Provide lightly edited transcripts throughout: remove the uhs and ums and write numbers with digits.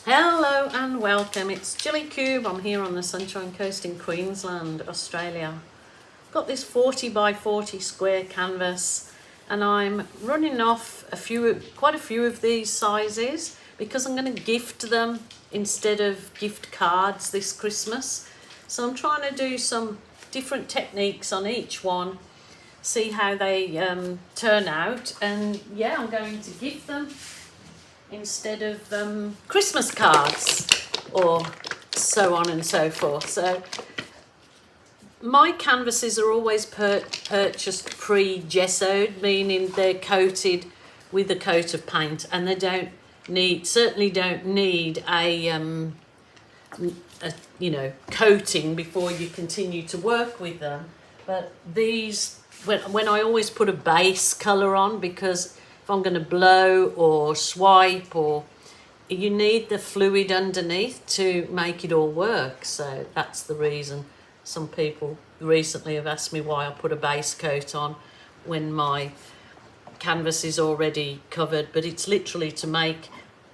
Hello and welcome, it's Gilly Cube. I'm here on the Sunshine Coast in Queensland, Australia. I've got this 40 by 40 square canvas and I'm running off quite a few of these sizes because I'm going to gift them instead of gift cards this Christmas. So I'm trying to do some different techniques on each one, see how they turn out, and yeah, I'm going to gift them instead of Christmas cards or so on and so forth. So my canvases are always purchased pre-gessoed, meaning they're coated with a coat of paint, and they certainly don't need a coating before you continue to work with them. But these, when I always put a base colour on, because if I'm going to blow or swipe, or you need the fluid underneath to make it all work. So that's the reason. Some people recently have asked me why I put a base coat on when my canvas is already covered, but it's literally to make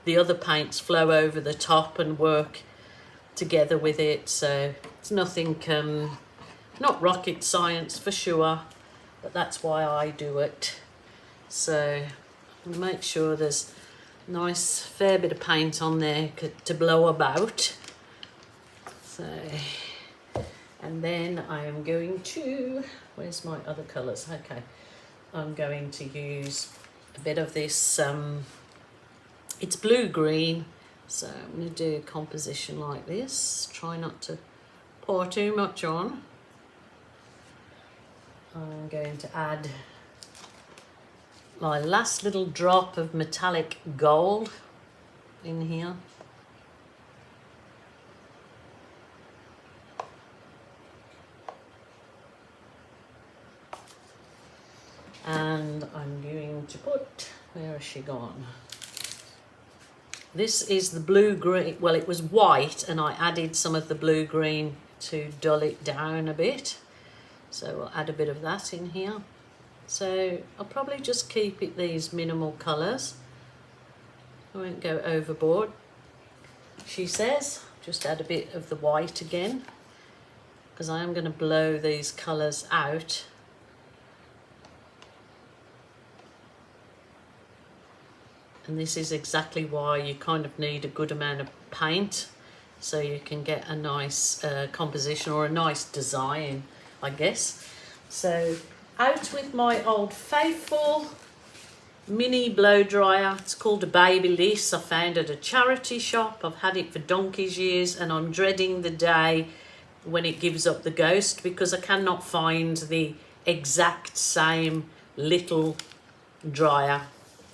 the other paints flow over the top and work together with it. So it's nothing, not rocket science for sure, but that's why I do it. So make sure there's a nice fair bit of paint on there to blow about. So, and then I am going to, where's my other colours? Okay, I'm going to use a bit of this, it's blue-green, so I'm going to do a composition like this. Try not to pour too much on. I'm going to add my last little drop of metallic gold in here. And I'm going to put, where has she gone? This is the blue-green, well, it was white and I added some of the blue-green to dull it down a bit. So we'll add a bit of that in here. So I'll probably just keep it these minimal colours. I won't go overboard. She says, just add a bit of the white again, because I am going to blow these colours out. And this is exactly why you kind of need a good amount of paint, so you can get a nice composition or a nice design, I guess. So out with my old faithful mini blow dryer. It's called a Babyliss. I found it at a charity shop. I've had it for donkey's years and I'm dreading the day when it gives up the ghost, because I cannot find the exact same little dryer.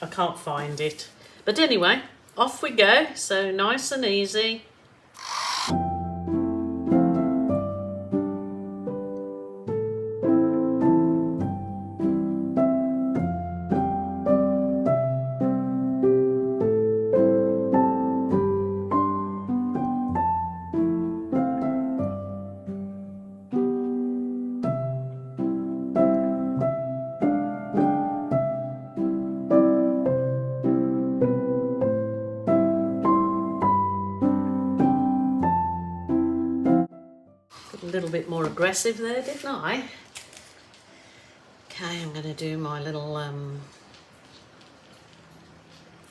I can't find it. But anyway, off we go. So nice and easy. A little bit more aggressive there, didn't I? Okay, I'm going to do my little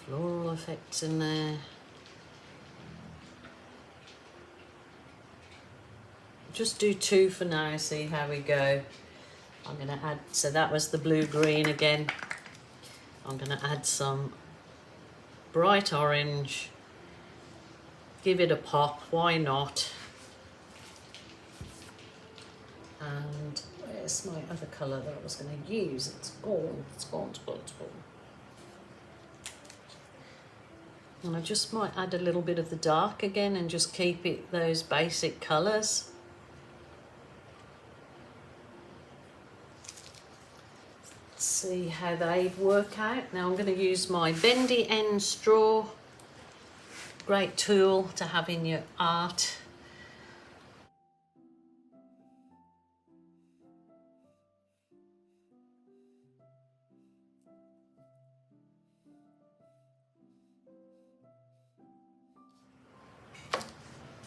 floral effects in there. Just do two for now, see how we go. I'm going to add, so that was the blue-green again. I'm going to add some bright orange. Give it a pop, why not? And where's my other colour that I was going to use? It's gone, it's gone, it's gone, it's gone. And I just might add a little bit of the dark again and just keep it those basic colours. Let's see how they work out. Now I'm going to use my bendy end straw. Great tool to have in your art.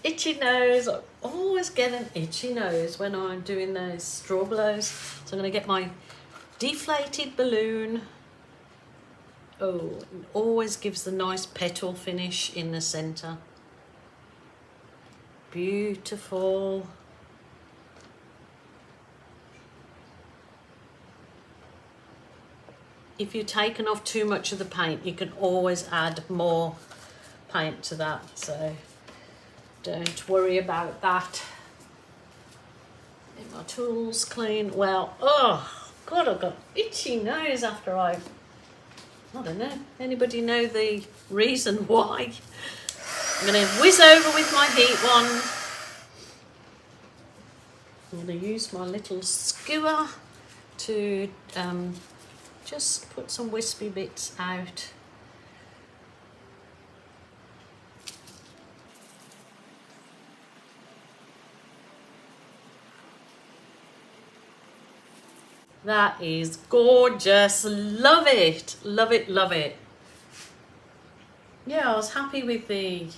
itchy nose. I always get an itchy nose when I'm doing those straw blows. So I'm going to get my deflated balloon. Oh, it always gives the nice petal finish in the centre. Beautiful. If you've taken off too much of the paint, you can always add more paint to that, so don't worry about that. Get my tools clean. Well, oh God, I've got itchy nose after I don't know. Anybody know the reason why? I'm going to whiz over with my heat wand. I'm going to use my little skewer to just put some wispy bits out. That is gorgeous. Love it. Love it, love it. Yeah, I was happy with the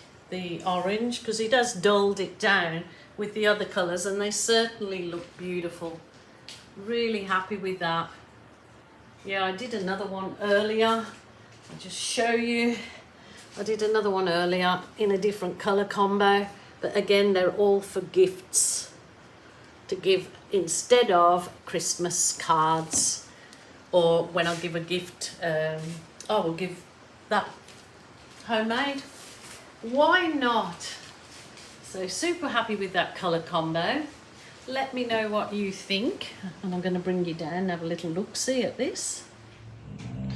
orange because it has dulled it down with the other colours and they certainly look beautiful. Really happy with that. Yeah, I did another one earlier. I'll just show you. I did another one earlier in a different colour combo. But again, they're all for gifts to give instead of Christmas cards, or when I give a gift, I will give that homemade. Why not? So super happy with that colour combo. Let me know what you think, and I'm going to bring you down and have a little look-see at this.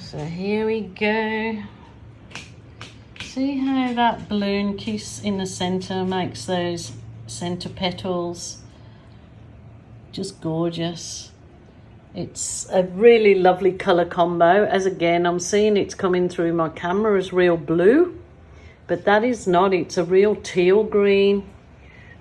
So here we go. See how that balloon kiss in the centre makes those centre petals just gorgeous. It's a really lovely colour combo, as again I'm seeing it's coming through my camera as real blue, but that is not, it's a real teal green.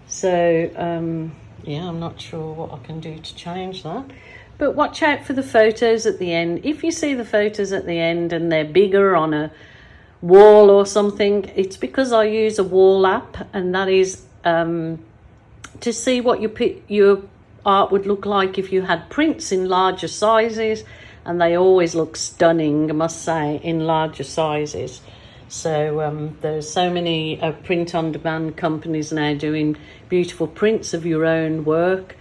So yeah, I'm not sure what I can do to change that, but watch out for the photos at the end. If you see the photos at the end and they're bigger on a wall or something, it's because I use a wall app, and that is to see what your art would look like if you had prints in larger sizes, and they always look stunning, I must say, in larger sizes. So there's so many print-on-demand companies now doing beautiful prints of your own work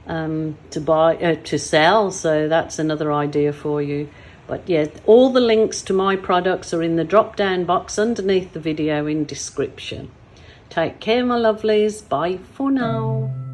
to sell. So that's another idea for you. But yeah, all the links to my products are in the drop-down box underneath the video in description. Take care, my lovelies. Bye for now.